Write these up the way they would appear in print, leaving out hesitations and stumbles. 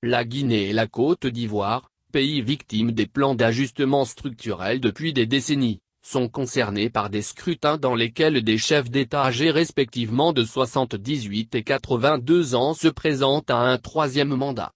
La Guinée et la Côte d'Ivoire, pays victimes des plans d'ajustement structurel depuis des décennies, sont concernés par des scrutins dans lesquels des chefs d'État âgés respectivement de 78 et 82 ans se présentent à un troisième mandat.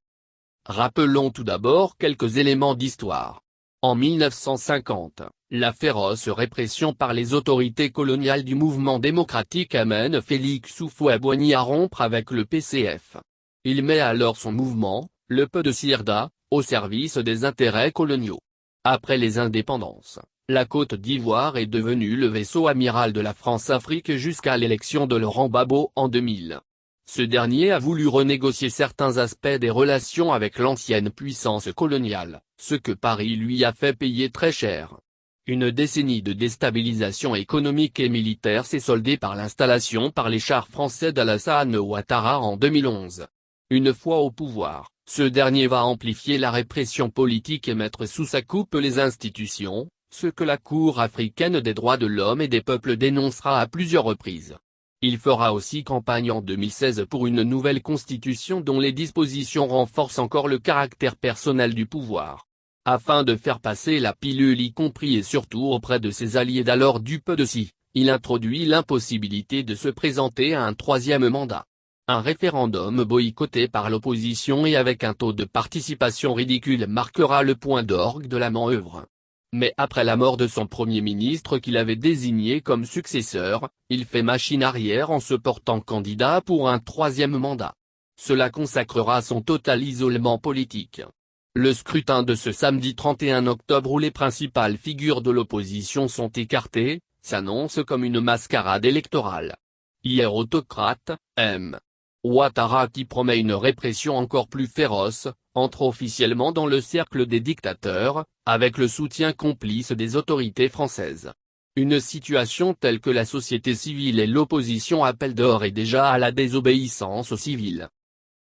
Rappelons tout d'abord quelques éléments d'histoire. En 1950, la féroce répression par les autorités coloniales du mouvement démocratique amène Félix Houphouët-Boigny à rompre avec le PCF. Il met alors son mouvement, le PDCIRDA, au service des intérêts coloniaux. Après les indépendances, la Côte d'Ivoire est devenue le vaisseau amiral de la France-Afrique jusqu'à l'élection de Laurent Gbagbo en 2000. Ce dernier a voulu renégocier certains aspects des relations avec l'ancienne puissance coloniale, ce que Paris lui a fait payer très cher. Une décennie de déstabilisation économique et militaire s'est soldée par l'installation par les chars français d'Alassane Ouattara en 2011. Une fois au pouvoir, ce dernier va amplifier la répression politique et mettre sous sa coupe les institutions, ce que la Cour africaine des droits de l'homme et des peuples dénoncera à plusieurs reprises. Il fera aussi campagne en 2016 pour une nouvelle constitution dont les dispositions renforcent encore le caractère personnel du pouvoir. Afin de faire passer la pilule y compris et surtout auprès de ses alliés d'alors du PDC, il introduit l'impossibilité de se présenter à un troisième mandat. Un référendum boycotté par l'opposition et avec un taux de participation ridicule marquera le point d'orgue de la manœuvre. Mais après la mort de son premier ministre qu'il avait désigné comme successeur, il fait machine arrière en se portant candidat pour un troisième mandat. Cela consacrera son total isolement politique. Le scrutin de ce samedi 31 octobre où les principales figures de l'opposition sont écartées, s'annonce comme une mascarade électorale. Hier autocrate, M. Ouattara qui promet une répression encore plus féroce, entre officiellement dans le cercle des dictateurs, avec le soutien complice des autorités françaises. Une situation telle que la société civile et l'opposition appellent d'ores et déjà à la désobéissance civile.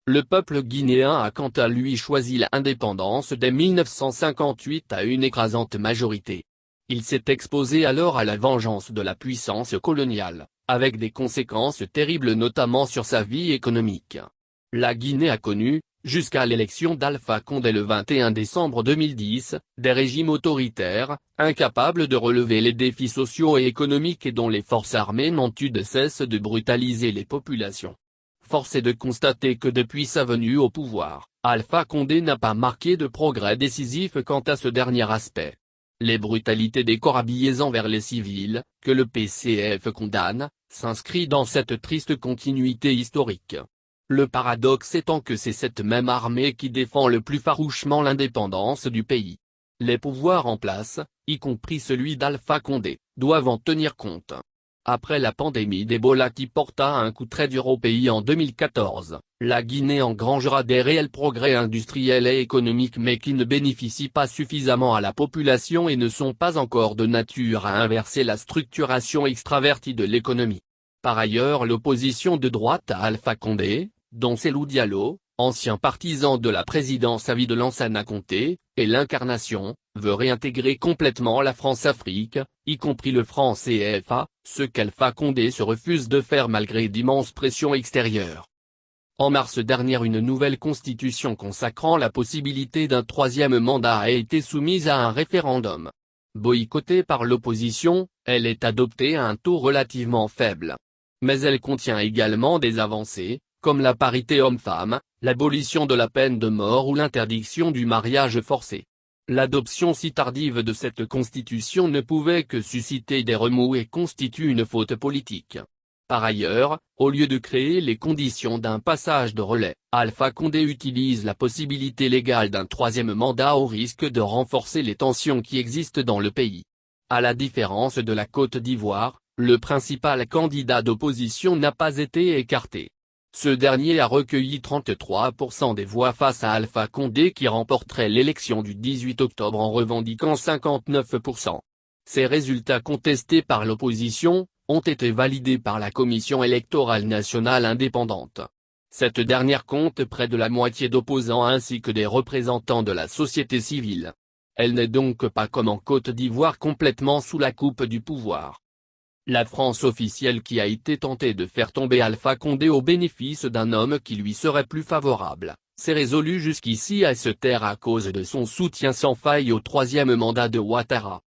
Le peuple guinéen a quant à lui choisi l'indépendance dès 1958 à une écrasante majorité. Il s'est exposé alors à la vengeance de la puissance coloniale, avec des conséquences terribles notamment sur sa vie économique. La Guinée a connu, jusqu'à l'élection d'Alpha Condé le 21 décembre 2010, des régimes autoritaires, incapables de relever les défis sociaux et économiques et dont les forces armées n'ont eu de cesse de brutaliser les populations. Force est de constater que depuis sa venue au pouvoir, Alpha Condé n'a pas marqué de progrès décisif quant à ce dernier aspect. Les brutalités des corps habillés envers les civils, que le PCF condamne, s'inscrit dans cette triste continuité historique. Le paradoxe étant que c'est cette même armée qui défend le plus farouchement l'indépendance du pays. Les pouvoirs en place, y compris celui d'Alpha Condé, doivent en tenir compte. Après la pandémie d'Ebola qui porta un coup très dur au pays en 2014, la Guinée engrangera des réels progrès industriels et économiques mais qui ne bénéficient pas suffisamment à la population et ne sont pas encore de nature à inverser la structuration extravertie de l'économie. Par ailleurs l'opposition de droite à Alpha Condé, dont Cellou Diallo, ancien partisan de la présidence à vie de Lansana Conté, et l'incarnation, veut réintégrer complètement la France-Afrique, y compris le franc CFA, ce qu'Alpha Condé se refuse de faire malgré d'immenses pressions extérieures. En mars dernier une nouvelle constitution consacrant la possibilité d'un troisième mandat a été soumise à un référendum. Boycottée par l'opposition, elle est adoptée à un taux relativement faible. Mais elle contient également des avancées, comme la parité homme-femme, l'abolition de la peine de mort ou l'interdiction du mariage forcé. L'adoption si tardive de cette constitution ne pouvait que susciter des remous et constitue une faute politique. Par ailleurs, au lieu de créer les conditions d'un passage de relais, Alpha Condé utilise la possibilité légale d'un troisième mandat au risque de renforcer les tensions qui existent dans le pays. À la différence de la Côte d'Ivoire, le principal candidat d'opposition n'a pas été écarté. Ce dernier a recueilli 33% des voix face à Alpha Condé qui remporterait l'élection du 18 octobre en revendiquant 59%. Ces résultats contestés par l'opposition, ont été validés par la Commission électorale nationale indépendante. Cette dernière compte près de la moitié d'opposants ainsi que des représentants de la société civile. Elle n'est donc pas comme en Côte d'Ivoire complètement sous la coupe du pouvoir. La France officielle qui a été tentée de faire tomber Alpha Condé au bénéfice d'un homme qui lui serait plus favorable, s'est résolu jusqu'ici à se taire à cause de son soutien sans faille au troisième mandat de Ouattara.